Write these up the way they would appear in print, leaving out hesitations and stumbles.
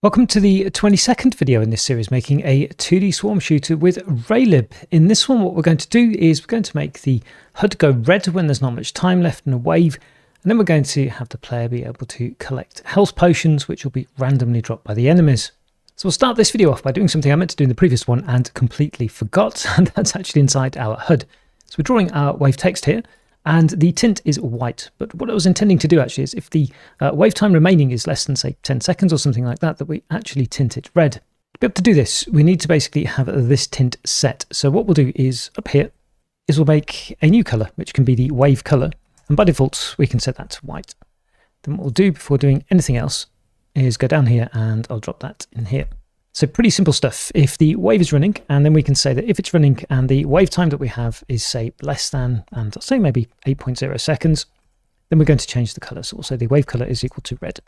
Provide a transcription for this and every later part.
Welcome to the 22nd video in this series, making a 2D swarm shooter with Raylib. In this one, what we're going to do is we're going to make the HUD go red when there's not much time left in a wave, and then we're going to have the player be able to collect health potions, which will be randomly dropped by the enemies. So we'll start this video off by doing something I meant to do in the previous one and completely forgot, and that's actually inside our HUD. So we're drawing our wave text here, and the tint is white. But what I was intending to do actually is if the wave time remaining is less than, say, 10 seconds or something like that, that we actually tint it red. To be able to do this, we need to basically have this tint set. So what we'll do is up here is we'll make a new color, which can be the wave color. And by default, we can set that to white. Then what we'll do before doing anything else is go down here and I'll drop that in here. So pretty simple stuff. If the wave is running, and then we can say that if it's running and the wave time that we have is, say, less than, and I'll say maybe 8.0 seconds, then we're going to change the color. So we'll say the wave color is equal to red.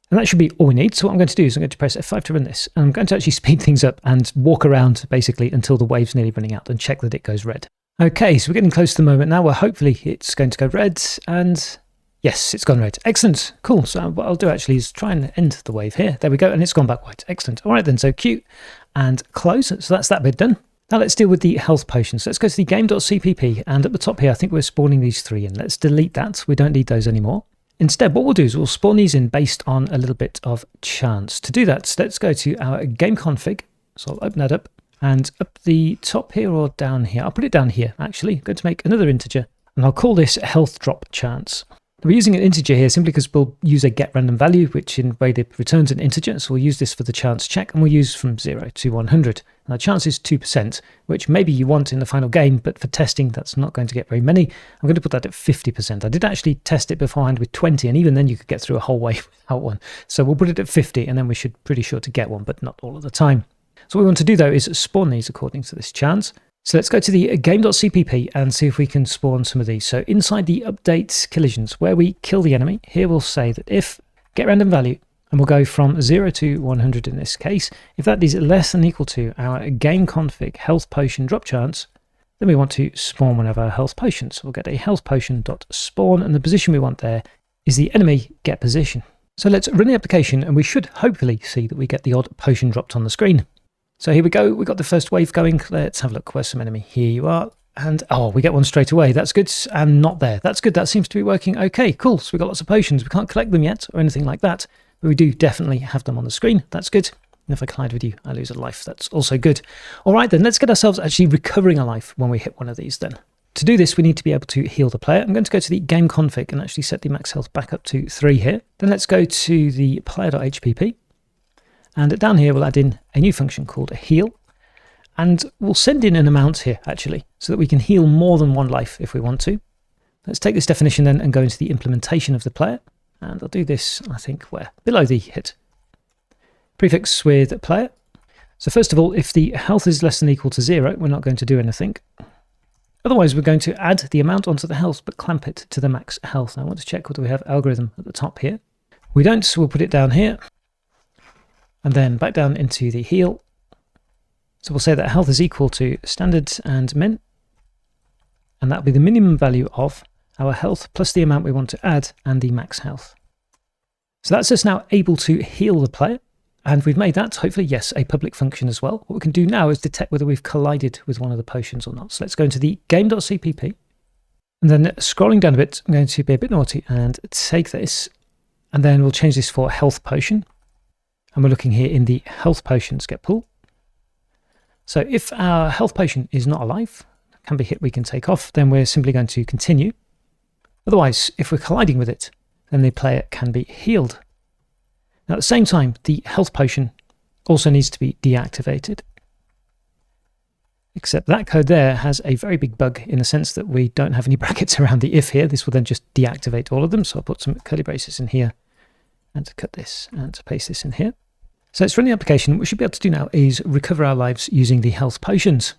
And that should be all we need. So what I'm going to do is I'm going to press F5 to run this. And I'm going to actually speed things up and walk around basically until the wave's nearly running out and check that it goes red. Okay, so we're getting close to the moment now where hopefully it's going to go red, and yes, it's gone red. Excellent. Cool. So what I'll do actually is try and end the wave here. There we go. And it's gone back white. Excellent. All right then. So Q and close. So that's that bit done. Now let's deal with the health potions. Let's go to the game.cpp, and at the top here, I think we're spawning these three in. Let's delete that. We don't need those anymore. Instead, what we'll do is we'll spawn these in based on a little bit of chance. To do that, let's go to our game config. So I'll open that up, and up the top here or down here, I'll put it down here actually. I'm going to make another integer, and I'll call this health drop chance. We're using an integer here simply because we'll use a get random value, which in Raylib returns an integer. So we'll use this for the chance check, and we'll use from 0 to 100. Now, the chance is 2%, which maybe you want in the final game, but for testing, that's not going to get very many. I'm going to put that at 50%. I did actually test it beforehand with 20, and even then you could get through a whole wave without one. So we'll put it at 50, and then we should pretty sure to get one, but not all of the time. So what we want to do, though, is spawn these according to this chance. So let's go to the game.cpp and see if we can spawn some of these. So inside the update collisions, where we kill the enemy, here we'll say that if get random value, and we'll go from 0 to 100 in this case, if that is less than equal to our game config health potion drop chance, then we want to spawn one of our health potions. So we'll get a health potion dot spawn, and the position we want there is the enemy get position. So let's run the application, and we should hopefully see that we get the odd potion dropped on the screen. So here we go, we got the first wave going. Let's have a look, where's some enemy? Here you are. And oh, we get one straight away. That's good, and not there. That's good, that seems to be working. Okay, cool, so we've got lots of potions. We can't collect them yet or anything like that, but we do definitely have them on the screen. That's good. And if I collide with you, I lose a life. That's also good. All right then, let's get ourselves actually recovering a life when we hit one of these then. To do this, we need to be able to heal the player. I'm going to go to the game config and actually set the max health back up to 3 here. Then let's go to the player.hpp. And down here, we'll add in a new function called a heal. And we'll send in an amount here, actually, so that we can heal more than one life if we want to. Let's take this definition then and go into the implementation of the player. And I'll do this, I think, where? Below the hit. Prefix with player. So first of all, if the health is less than or equal to 0, we're not going to do anything. Otherwise, we're going to add the amount onto the health, but clamp it to the max health. Now, I want to check whether we have algorithm at the top here. We don't, so we'll put it down here. And then back down into the heal. So we'll say that health is equal to standard and min. And that'll be the minimum value of our health plus the amount we want to add and the max health. So that's us now able to heal the player. And we've made that, hopefully, yes, a public function as well. What we can do now is detect whether we've collided with one of the potions or not. So let's go into the game.cpp. And then scrolling down a bit, I'm going to be a bit naughty and take this. And then we'll change this for health potion. And we're looking here in the health potions get pool. So if our health potion is not alive, can be hit, we can take off, then we're simply going to continue. Otherwise, if we're colliding with it, then the player can be healed. Now at the same time, the health potion also needs to be deactivated. Except that code there has a very big bug in the sense that we don't have any brackets around the if here. This will then just deactivate all of them. So I'll put some curly braces in here and to cut this and to paste this in here. So let's run the application. What we should be able to do now is recover our lives using the health potions.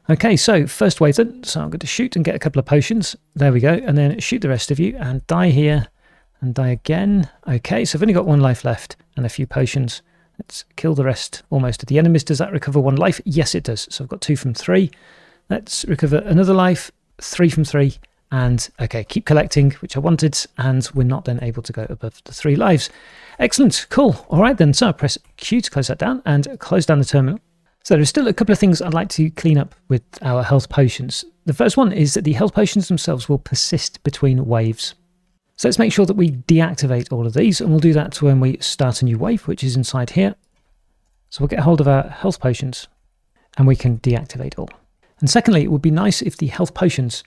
Okay, so first wave then. So I'm going to shoot and get a couple of potions. There we go. And then shoot the rest of you and die here and die again. Okay, so I've only got one life left and a few potions. Let's kill the rest almost of the enemies. Does that recover one life? Yes, it does. So I've got 2 from 3. Let's recover another life, 3 from 3. And okay, keep collecting, which I wanted, and we're not then able to go above the 3 lives. Excellent, cool. All right then, so I press Q to close that down and close down the terminal. So there's still a couple of things I'd like to clean up with our health potions. The first one is that the health potions themselves will persist between waves. So let's make sure that we deactivate all of these, and we'll do that when we start a new wave, which is inside here. So we'll get hold of our health potions and we can deactivate all. And secondly, it would be nice if the health potions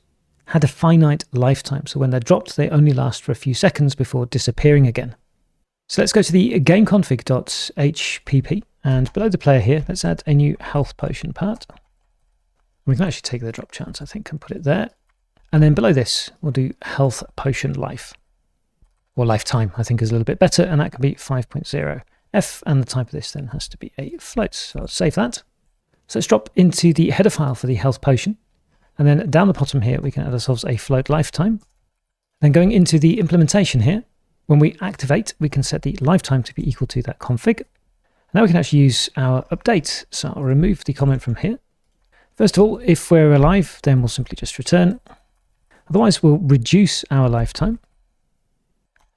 had a finite lifetime. So when they're dropped, they only last for a few seconds before disappearing again. So let's go to the gameconfig.hpp, and below the player here, let's add a new health potion part. We can actually take the drop chance, I think, and put it there. And then below this, we'll do health potion life, or lifetime, I think is a little bit better, and that can be 5.0 F, and the type of this then has to be a float. So I'll save that. So let's drop into the header file for the health potion. And then down the bottom here, we can add ourselves a float lifetime. Then going into the implementation here, when we activate, we can set the lifetime to be equal to that config. Now we can actually use our update. So I'll remove the comment from here. First of all, if we're alive, then we'll simply just return. Otherwise, we'll reduce our lifetime.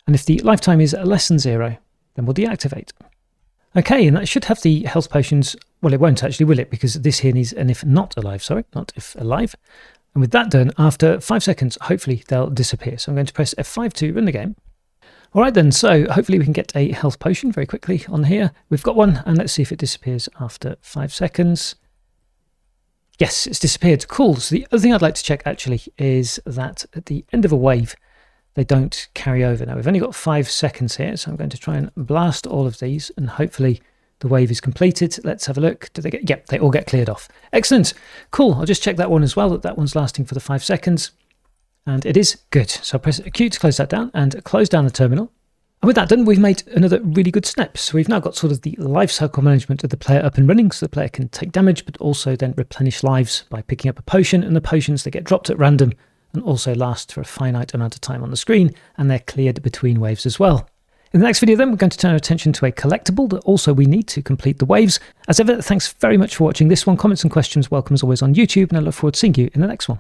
And if the lifetime is less than 0, then we'll deactivate. Okay, and that should have the health potions. Well, it won't actually, will it? Because this here needs an if not alive, sorry, not if alive. And with that done, after 5 seconds, hopefully they'll disappear. So I'm going to press F5 to run the game. All right then, so hopefully we can get a health potion very quickly on here. We've got one, and let's see if it disappears after 5 seconds. Yes, it's disappeared. Cool. So the other thing I'd like to check actually is that at the end of a wave, they don't carry over. Now we've only got 5 seconds here, so I'm going to try and blast all of these, and hopefully the wave is completed. Let's have a look. Do they get? Yep, they all get cleared off. Excellent. Cool. I'll just check that one as well, that one's lasting for the 5 seconds. And it is good. So I'll press Q to close that down and close down the terminal. And with that done, we've made another really good step. So we've now got sort of the life cycle management of the player up and running, so the player can take damage, but also then replenish lives by picking up a potion, and the potions, they get dropped at random and also last for a finite amount of time on the screen, and they're cleared between waves as well. In the next video then, we're going to turn our attention to a collectible that also we need to complete the waves. As ever, thanks very much for watching this one. Comments and questions welcome as always on YouTube, and I look forward to seeing you in the next one.